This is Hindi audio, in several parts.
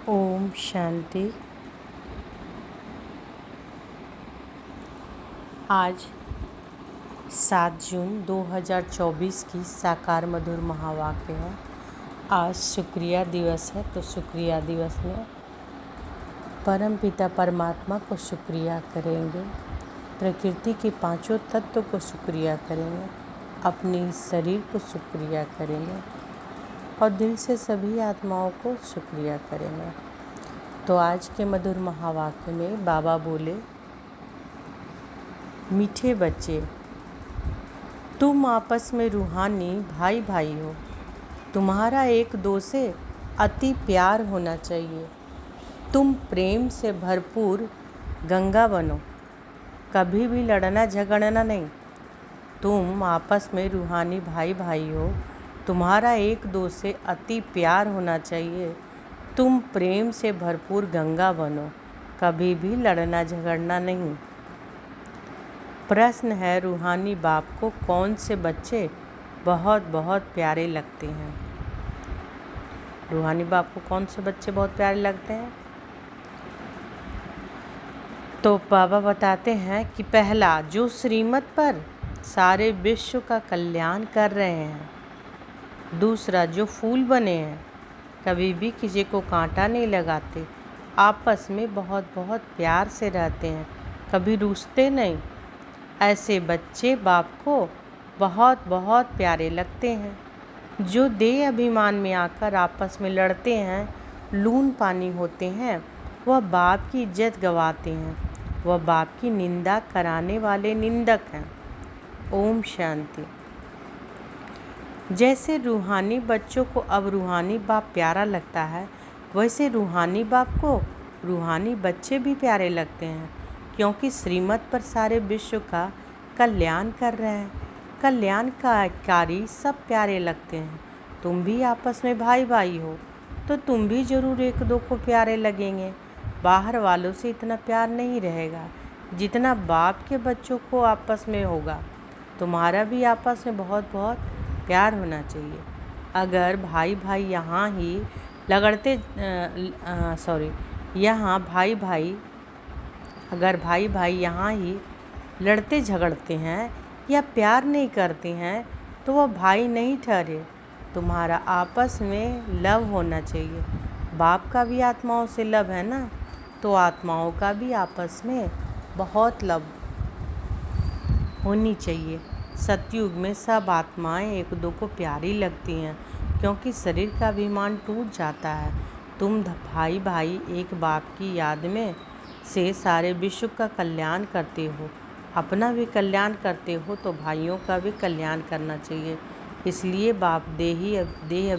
ओम शांति। आज 7 जून 2024 की साकार मधुर महावाक्य है। आज शुक्रिया दिवस है, तो शुक्रिया दिवस में परम पिता परमात्मा को शुक्रिया करेंगे, प्रकृति के पांचों तत्व को शुक्रिया करेंगे, अपने शरीर को शुक्रिया करेंगे और दिल से सभी आत्माओं को शुक्रिया करेंगे। तो आज के मधुर महावाक्य में बाबा बोले, मीठे बच्चे, तुम आपस में रूहानी भाई भाई हो। तुम्हारा एक दो से अति प्यार होना चाहिए। तुम प्रेम से भरपूर गंगा बनो, कभी भी लड़ना झगड़ना नहीं। तुम आपस में रूहानी भाई भाई हो। तुम्हारा एक दो से अति प्यार होना चाहिए। तुम प्रेम से भरपूर गंगा बनो, कभी भी लड़ना झगड़ना नहीं। प्रश्न है, रूहानी बाप को कौन से बच्चे बहुत बहुत प्यारे लगते हैं? रूहानी बाप को कौन से बच्चे बहुत प्यारे लगते हैं? तो बाबा बताते हैं कि पहला, जो श्रीमत पर सारे विश्व का कल्याण कर रहे हैं। दूसरा, जो फूल बने हैं, कभी भी किसी को कांटा नहीं लगाते, आपस में बहुत बहुत प्यार से रहते हैं, कभी रूठते नहीं। ऐसे बच्चे बाप को बहुत बहुत प्यारे लगते हैं। जो देह अभिमान में आकर आपस में लड़ते हैं, लून पानी होते हैं, वह बाप की इज्जत गंवाते हैं। वह बाप की निंदा कराने वाले निंदक हैं। ओम शांति। जैसे रूहानी बच्चों को अब रूहानी बाप प्यारा लगता है, वैसे रूहानी बाप को रूहानी बच्चे भी प्यारे लगते हैं, क्योंकि श्रीमत पर सारे विश्व का कल्याण कर रहे हैं। कल्याणकारी सब प्यारे लगते हैं। तुम भी आपस में भाई भाई हो, तो तुम भी जरूर एक दो को प्यारे लगेंगे। बाहर वालों से इतना प्यार नहीं रहेगा जितना बाप के बच्चों को आपस में होगा। तुम्हारा भी आपस में बहुत बहुत प्यार होना चाहिए। अगर भाई भाई यहाँ ही लगड़ते यहाँ भाई भाई अगर भाई भाई यहाँ ही लड़ते झगड़ते हैं या प्यार नहीं करते हैं, तो वह भाई नहीं ठहरे। तुम्हारा आपस में लव होना चाहिए। बाप का भी आत्माओं से लव है ना, तो आत्माओं का भी आपस में बहुत लव होनी चाहिए। सतयुग में सब आत्माएं एक दो को प्यारी लगती हैं, क्योंकि शरीर का अभिमान टूट जाता है। तुम भाई भाई एक बाप की याद में से सारे विश्व का कल्याण करते हो, अपना भी कल्याण करते हो, तो भाइयों का भी कल्याण करना चाहिए। इसलिए बाप देह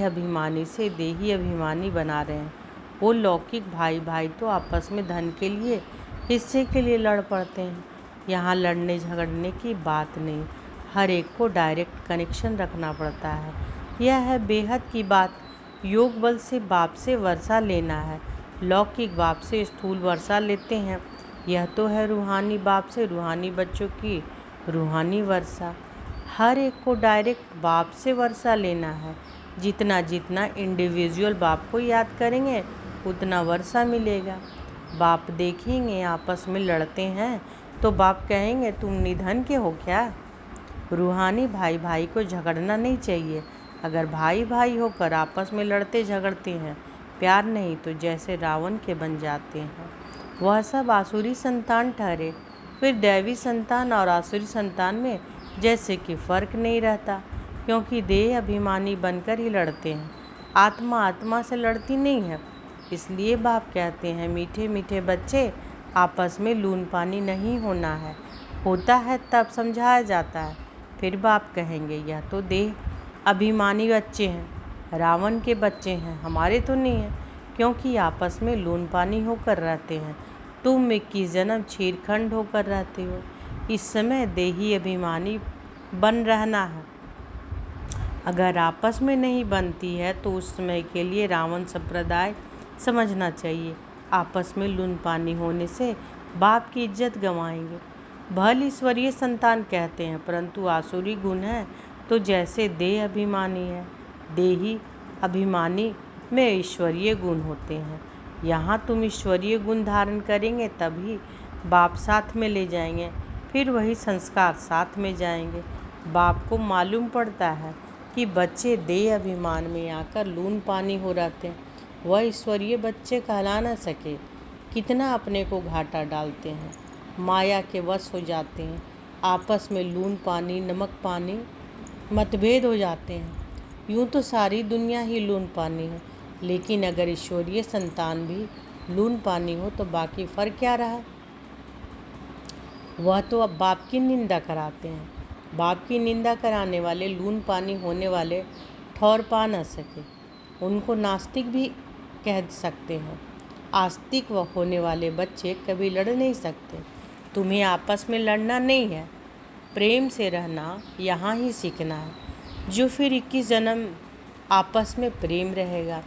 अभिमानी से देही अभिमानी बना रहे हैं। वो लौकिक भाई भाई तो आपस में धन के लिए, हिस्से के लिए लड़ पड़ते हैं। यहाँ लड़ने झगड़ने की बात नहीं, हर एक को डायरेक्ट कनेक्शन रखना पड़ता है। यह है बेहद की बात। योग बल से बाप से वर्षा लेना है, लौकिक बाप से स्थूल वर्षा लेते हैं। यह तो है रूहानी बाप से रूहानी बच्चों की रूहानी वर्षा। हर एक को डायरेक्ट बाप से वर्षा लेना है। जितना जितना इंडिविजुअल बाप को याद करेंगे, उतना वर्षा मिलेगा। बाप देखेंगे आपस में लड़ते हैं, तो बाप कहेंगे, तुम निधन के हो क्या? रूहानी भाई भाई को झगड़ना नहीं चाहिए। अगर भाई भाई होकर आपस में लड़ते झगड़ते हैं, प्यार नहीं, तो जैसे रावण के बन जाते हैं। वह सब आसुरी संतान ठहरे। फिर दैवी संतान और आसुरी संतान में जैसे कि फर्क नहीं रहता, क्योंकि देह अभिमानी बनकर ही लड़ते हैं। आत्मा आत्मा से लड़ती नहीं है। इसलिए बाप कहते हैं, मीठे मीठे बच्चे, आपस में लून पानी नहीं होना है। होता है तब समझाया जाता है। फिर बाप कहेंगे, यह तो देह अभिमानी बच्चे हैं, रावण के बच्चे हैं, हमारे तो नहीं हैं, क्योंकि आपस में लून पानी होकर रहते हैं। तुम 21 जन्म छीरखंड होकर रहते हो। इस समय देही अभिमानी बन रहना है। अगर आपस में नहीं बनती है, तो उस समय के लिए रावण संप्रदाय समझना चाहिए। आपस में लून पानी होने से बाप की इज्जत गंवाएंगे। भल ईश्वरीय संतान कहते हैं, परंतु आसुरी गुण है, तो जैसे देह अभिमानी है। देही अभिमानी में ईश्वरीय गुण होते हैं। यहाँ तुम ईश्वरीय गुण धारण करेंगे तभी बाप साथ में ले जाएंगे, फिर वही संस्कार साथ में जाएंगे। बाप को मालूम पड़ता है कि बच्चे देह अभिमान में आकर लून पानी हो रहते हैं, वह ईश्वरीय बच्चे कहला न सके। कितना अपने को घाटा डालते हैं, माया के वश हो जाते हैं, आपस में लून पानी नमक पानी मतभेद हो जाते हैं। यूँ तो सारी दुनिया ही लून पानी है, लेकिन अगर ईश्वरीय संतान भी लून पानी हो तो बाकी फ़र्क क्या रहा। वह तो अब बाप की निंदा कराते हैं। बाप की निंदा कराने वाले लून पानी होने वाले ठौर पा न सके, उनको नास्तिक भी कह सकते हैं। आस्तिक व होने वाले बच्चे कभी लड़ नहीं सकते। तुम्हें आपस में लड़ना नहीं है, प्रेम से रहना यहाँ ही सीखना है, जो फिर 21 जन्म आपस में प्रेम रहेगा।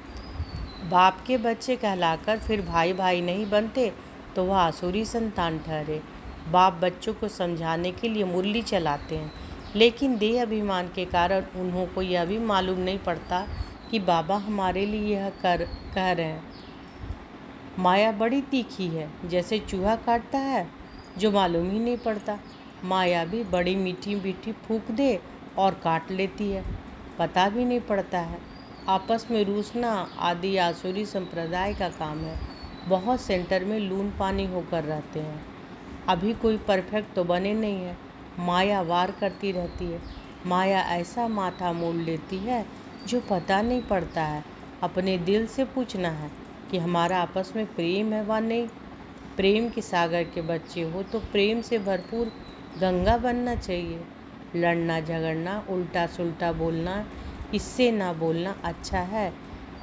बाप के बच्चे कहलाकर फिर भाई भाई नहीं बनते तो वह आसुरी संतान ठहरे। बाप बच्चों को समझाने के लिए मुरली चलाते हैं, लेकिन देह अभिमान के कारण उन्हों को यह भी मालूम नहीं पड़ता कि बाबा हमारे लिए यह कह रहे हैं। माया बड़ी तीखी है, जैसे चूहा काटता है जो मालूम ही नहीं पड़ता। माया भी बड़ी मीठी मीठी फूंक दे और काट लेती है, पता भी नहीं पड़ता है। आपस में रूसना आदि आसुरी संप्रदाय का काम है। बहुत सेंटर में लून पानी होकर रहते हैं, अभी कोई परफेक्ट तो बने नहीं है। माया वार करती रहती है। माया ऐसा माथा मोड़ लेती है जो पता नहीं पड़ता है। अपने दिल से पूछना है कि हमारा आपस में प्रेम है व नहीं। प्रेम के सागर के बच्चे हो तो प्रेम से भरपूर गंगा बनना चाहिए। लड़ना झगड़ना उल्टा सुल्टा बोलना, इससे ना बोलना अच्छा है।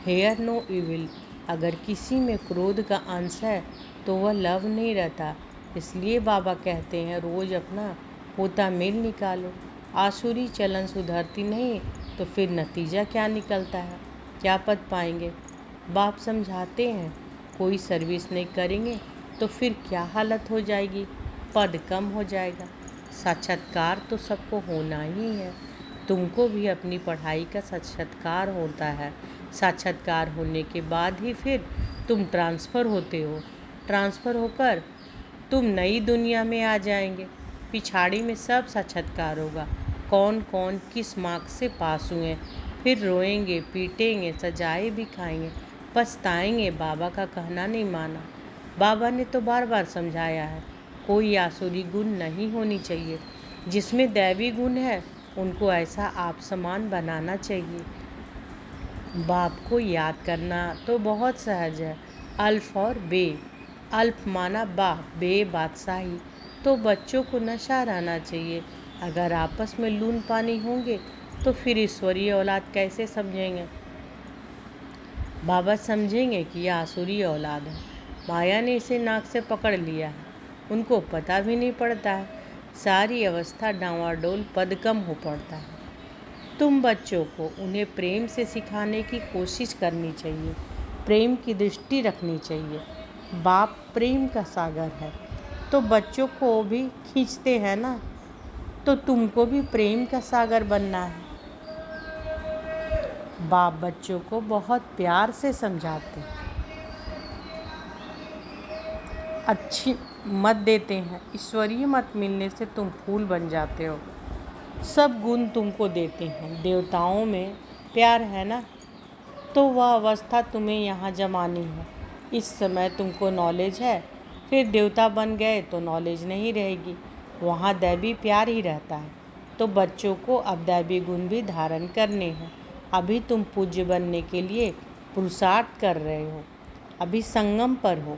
हेयर नो इविल, अगर किसी में क्रोध का अंश है तो वह लव नहीं रहता। इसलिए बाबा कहते हैं रोज़ अपना होता मेल निकालो। आसुरी चलन सुधरती नहीं तो फिर नतीजा क्या निकलता है, क्या पद पाएंगे। बाप समझाते हैं कोई सर्विस नहीं करेंगे तो फिर क्या हालत हो जाएगी, पद कम हो जाएगा। साक्षात्कार तो सबको होना ही है। तुमको भी अपनी पढ़ाई का साक्षात्कार होता है। साक्षात्कार होने के बाद ही फिर तुम ट्रांसफ़र होते हो। ट्रांसफ़र होकर तुम नई दुनिया में आ जाएंगे। पिछाड़ी में सब साक्षात्कार होगा, कौन कौन किस मार्क्स से पास हुए। फिर रोएंगे पीटेंगे, सजाए भी खाएंगे, पछताएंगे बाबा का कहना नहीं माना। बाबा ने तो बार बार समझाया है कोई आसुरी गुण नहीं होनी चाहिए। जिसमें दैवी गुण है उनको ऐसा आप समान बनाना चाहिए। बाप को याद करना तो बहुत सहज है। अल्फ और बे, अल्फ माना बाप, बे बादशाही। तो बच्चों को नशा रहना चाहिए। अगर आपस में लून पानी होंगे तो फिर ईश्वरीय औलाद कैसे समझेंगे। बाबा समझेंगे कि यह आसुरी औलाद है, माया ने इसे नाक से पकड़ लिया है, उनको पता भी नहीं पड़ता है। सारी अवस्था डांवाडोल पद कम हो पड़ता है। तुम बच्चों को उन्हें प्रेम से सिखाने की कोशिश करनी चाहिए, प्रेम की दृष्टि रखनी चाहिए। बाप प्रेम का सागर है तो बच्चों को भी खींचते हैं ना, तो तुमको भी प्रेम का सागर बनना है। बाप बच्चों को बहुत प्यार से समझाते हैं, अच्छी मत देते हैं। ईश्वरीय मत मिलने से तुम फूल बन जाते हो। सब गुण तुमको देते हैं। देवताओं में प्यार है ना, तो वह अवस्था तुम्हें यहाँ जमानी है। इस समय तुमको नॉलेज है, फिर देवता बन गए तो नॉलेज नहीं रहेगी, वहाँ दैवी प्यार ही रहता है। तो बच्चों को अब दैवी गुण भी धारण करने हैं। अभी तुम पूज्य बनने के लिए पुरुषार्थ कर रहे हो, अभी संगम पर हो।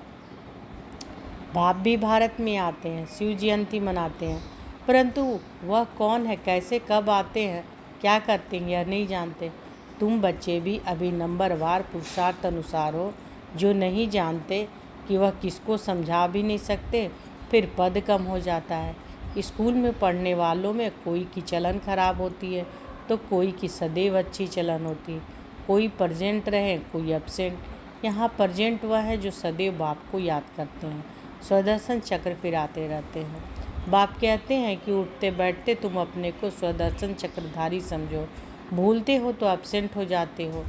बाप भी भारत में आते हैं, शिव जयंती मनाते हैं, परंतु वह कौन है, कैसे कब आते हैं, क्या करते हैं, यह नहीं जानते। तुम बच्चे भी अभी नंबरवार पुरुषार्थ अनुसार हो, जो नहीं जानते कि वह किसको समझा भी नहीं सकते, फिर पद कम हो जाता है। स्कूल में पढ़ने वालों में कोई की चलन खराब होती है तो कोई की सदैव अच्छी चलन होती है। कोई प्रेजेंट रहे, कोई एब्सेंट। यहाँ प्रेजेंट वह है जो सदैव बाप को याद करते हैं, स्वदर्शन चक्र फिराते रहते हैं। बाप कहते हैं कि उठते बैठते तुम अपने को स्वदर्शन चक्रधारी समझो, भूलते हो तो एब्सेंट हो जाते हो।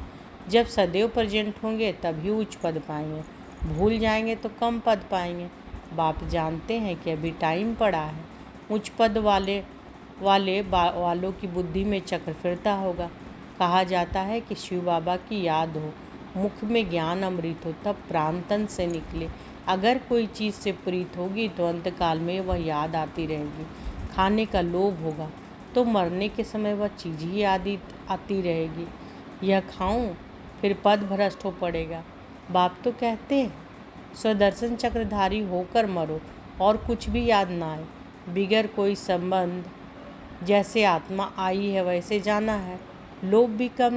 जब सदैव प्रेजेंट होंगे तभी उच्च पद पाएंगे, भूल जाएंगे तो कम पद पाएंगे। बाप जानते हैं कि अभी टाइम पड़ा है। उच्च पद वालों की बुद्धि में चक्र फिरता होगा। कहा जाता है कि शिव बाबा की याद हो, मुख में ज्ञान अमृत हो, तब प्राण तन से निकले। अगर कोई चीज़ से प्रीत होगी तो अंतकाल में वह याद आती रहेगी। खाने का लोभ होगा तो मरने के समय वह चीज़ ही आती रहेगी। यह खाऊं फिर पद भ्रष्ट हो पड़ेगा। बाप तो कहते हैं स्वदर्शन चक्रधारी होकर मरो और कुछ भी याद ना आए, बिगर कोई संबंध। जैसे आत्मा आई है वैसे जाना है। लोभ भी कम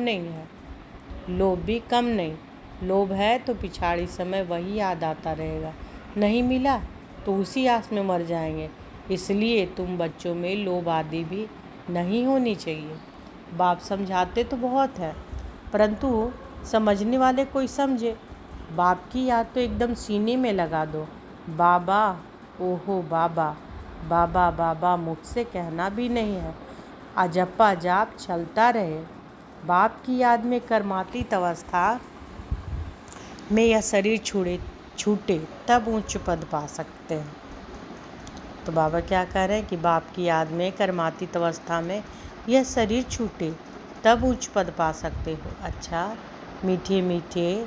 नहीं। लोभ है तो पिछाड़ी समय वही याद आता रहेगा। नहीं मिला तो उसी आस में मर जाएंगे। इसलिए तुम बच्चों में लोभ आदि भी नहीं होनी चाहिए। बाप समझाते तो बहुत है, परंतु समझने वाले कोई समझे। बाप की याद तो एकदम सीने में लगा दो। बाबा, ओहो बाबा, बाबा बाबा मुझसे कहना भी नहीं है। अजप्पा जाप चलता रहे। बाप की याद में कर्मातीत अवस्था में यह शरीर छूटे तब उच्च पद पा सकते हैं। तो बाबा क्या कह रहे हैं कि बाप की याद में कर्मातीत अवस्था में यह शरीर छूटे तब उच्च पद पा सकते हो। अच्छा, मीठे मीठे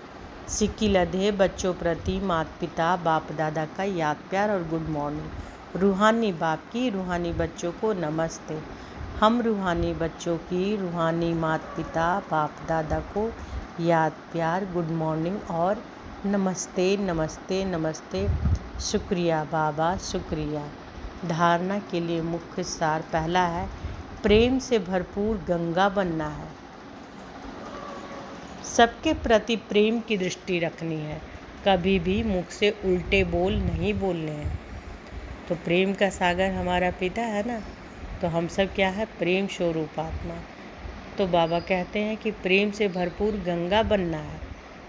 सिक्की लधे बच्चों प्रति माता पिता बाप दादा का याद प्यार और गुड मॉर्निंग। रूहानी बाप की रूहानी बच्चों को नमस्ते। हम रूहानी बच्चों की रूहानी माता पिता बाप दादा को याद प्यार गुड मॉर्निंग और नमस्ते नमस्ते नमस्ते। शुक्रिया बाबा, शुक्रिया। धारणा के लिए मुख्य सार पहला है, प्रेम से भरपूर गंगा बनना है। सबके प्रति प्रेम की दृष्टि रखनी है। कभी भी मुख से उल्टे बोल नहीं बोलने हैं। तो प्रेम का सागर हमारा पिता है ना, तो हम सब क्या है, प्रेम स्वरूप आत्मा। तो बाबा कहते हैं कि प्रेम से भरपूर गंगा बनना है।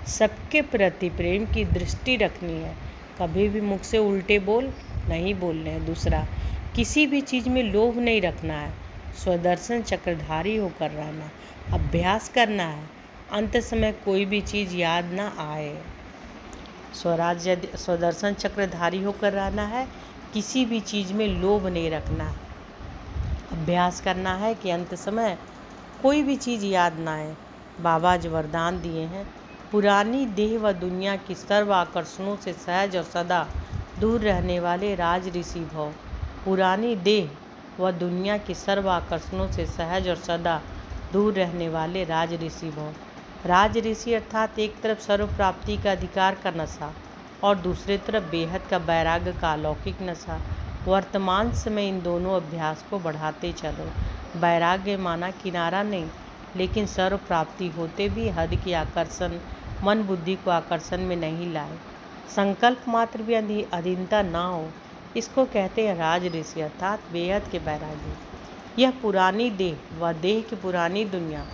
सबके प्रति प्रेम की दृष्टि रखनी है। कभी भी मुख से उल्टे बोल नहीं बोलने हैं। दूसरा, किसी भी चीज़ में लोभ नहीं रखना है। स्वदर्शन चक्रधारी होकर रहना, अभ्यास करना है। अंत समय कोई भी चीज़ याद ना आए। स्वदर्शन चक्रधारी होकर रहना है, किसी भी चीज़ में लोभ नहीं रखना है। अभ्यास करना है कि अंत समय कोई भी चीज़ याद ना आए। बाबा जो वरदान दिए हैं, पुरानी देह व दुनिया की सर्व आकर्षणों से सहज और सदा दूर रहने वाले राज ऋषि भव। पुरानी देह व दुनिया की सर्व आकर्षणों से सहज और सदा दूर रहने वाले राज ऋषि भव। राज ऋषि अर्थात एक तरफ सर्व प्राप्ति का अधिकार का नशा और दूसरी तरफ बेहद का वैराग्य का अलौकिक नशा। वर्तमान समय इन दोनों अभ्यास को बढ़ाते चलो। वैराग्य माना किनारा नहीं, लेकिन सर्व प्राप्ति होते भी हद की आकर्षण मन बुद्धि को आकर्षण में नहीं लाए। संकल्प मात्र भी अधीनता ना हो, इसको कहते हैं राज ऋषि अर्थात बेहद के वैराग्य। यह पुरानी देह व देह की पुरानी दुनिया,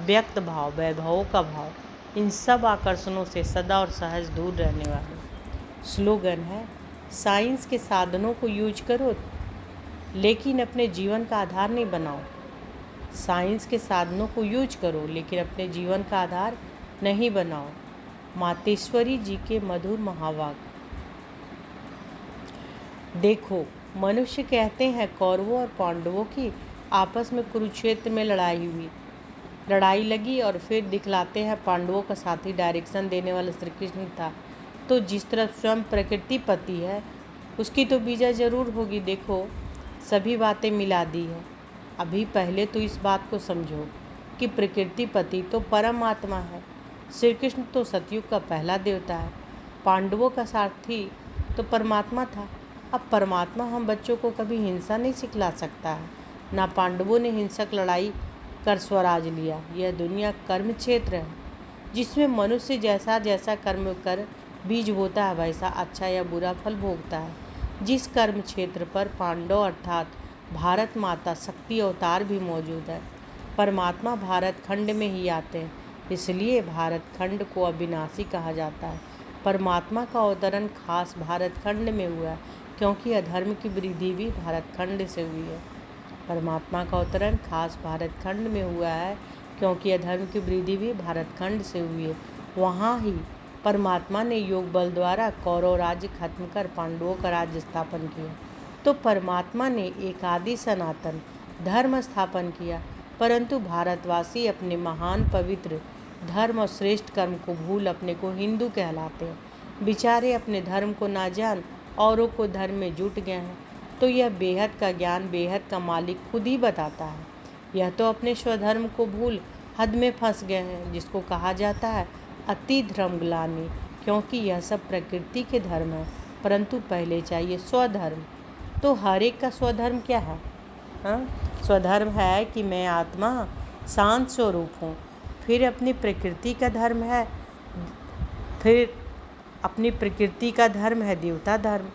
व्यक्त भाव, वैभवों का भाव, इन सब आकर्षणों से सदा और सहज दूर रहने वाले। स्लोगन है, साइंस के साधनों को यूज करो लेकिन अपने जीवन का आधार नहीं बनाओ। साइंस के साधनों को यूज करो लेकिन अपने जीवन का आधार नहीं बनाओ। मातेश्वरी जी के मधुर महावाक्य। देखो, मनुष्य कहते हैं कौरवों और पांडवों की आपस में कुरुक्षेत्र में लड़ाई लगी और फिर दिखलाते हैं पांडवों का साथी डायरेक्शन देने वाला श्री कृष्ण था। तो जिस तरफ स्वयं प्रकृति पति है उसकी तो बीजा जरूर होगी। देखो, सभी बातें मिला दी है। अभी पहले तो इस बात को समझो कि प्रकृति पति तो परमात्मा है। श्री कृष्ण तो सतयुग का पहला देवता है। पांडवों का सारथी तो परमात्मा था। अब परमात्मा हम बच्चों को कभी हिंसा नहीं सिखला सकता है। ना पांडवों ने हिंसक लड़ाई कर स्वराज लिया। यह दुनिया कर्म क्षेत्र है जिसमें मनुष्य जैसा जैसा कर्म कर बीज बोता है वैसा अच्छा या बुरा फल भोगता है। जिस कर्म क्षेत्र पर पांडव अर्थात भारत माता शक्ति अवतार भी मौजूद है, परमात्मा भारत खंड में ही आते हैं, इसलिए भारत खंड को अविनाशी कहा जाता है। परमात्मा का अवतरण खास भारत खंड में हुआ है क्योंकि अधर्म की वृद्धि भी भारत खंड से हुई है। परमात्मा का अवतरण खास भारत खंड में हुआ है क्योंकि अधर्म की वृद्धि भी भारतखंड से हुई है। वहाँ ही परमात्मा ने योग बल द्वारा कौरव राज्य खत्म कर पांडवों का राज्य स्थापन किया। तो परमात्मा ने एक आदि सनातन धर्म स्थापन किया, परंतु भारतवासी अपने महान पवित्र धर्म और श्रेष्ठ कर्म को भूल अपने को हिंदू कहलाते हैं। बेचारे अपने धर्म को ना जान औरों को धर्म में जुट गए हैं। तो यह बेहद का ज्ञान बेहद का मालिक खुद ही बताता है। यह तो अपने स्वधर्म को भूल हद में फंस गए हैं, जिसको कहा जाता है अति धर्मग्लानि, क्योंकि यह सब प्रकृति के धर्म है, परंतु पहले चाहिए स्वधर्म। तो हर एक का स्वधर्म क्या है? स्वधर्म है कि मैं आत्मा शांत स्वरूप हूँ। फिर अपनी प्रकृति का धर्म है, फिर अपनी प्रकृति का धर्म है देवता धर्म।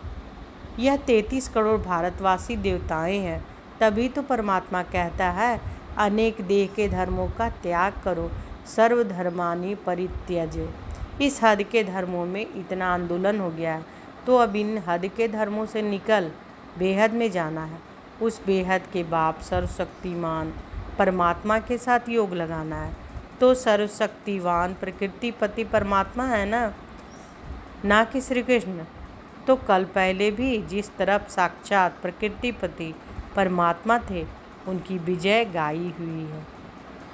यह 33 करोड़ भारतवासी देवताएं हैं। तभी तो परमात्मा कहता है अनेक देह के धर्मों का त्याग करो, सर्वधर्मानि परित्यज्य। इस हद के धर्मों में इतना आंदोलन हो गया है, तो अब इन हद के धर्मों से निकल बेहद में जाना है। उस बेहद के बाप सर्वशक्तिमान परमात्मा के साथ योग लगाना है। तो सर्वशक्तिवान प्रकृतिपति परमात्मा है ना कि श्री कृष्ण। तो कल पहले भी जिस तरफ साक्षात प्रकृतिपति परमात्मा थे, उनकी विजय गाई हुई है।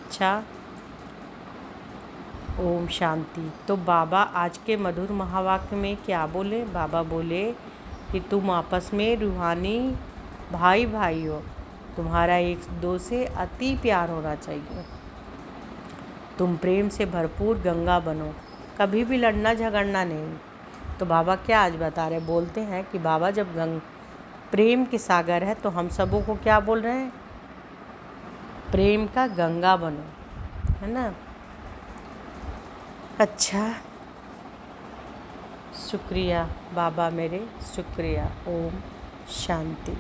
अच्छा, ओम शांति। तो बाबा आज के मधुर महावाक्य में क्या बोले? बाबा बोले कि तुम आपस में रूहानी भाई भाई हो, तुम्हारा एक दो से अति प्यार होना चाहिए, तुम प्रेम से भरपूर गंगा बनो, कभी भी लड़ना झगड़ना नहीं। तो बाबा क्या आज बता रहे? बोलते हैं कि बाबा जब प्रेम के सागर है, तो हम सबों को क्या बोल रहे हैं? प्रेम का गंगा बनो, है ना। अच्छा, शुक्रिया बाबा मेरे, शुक्रिया। ओम शांति।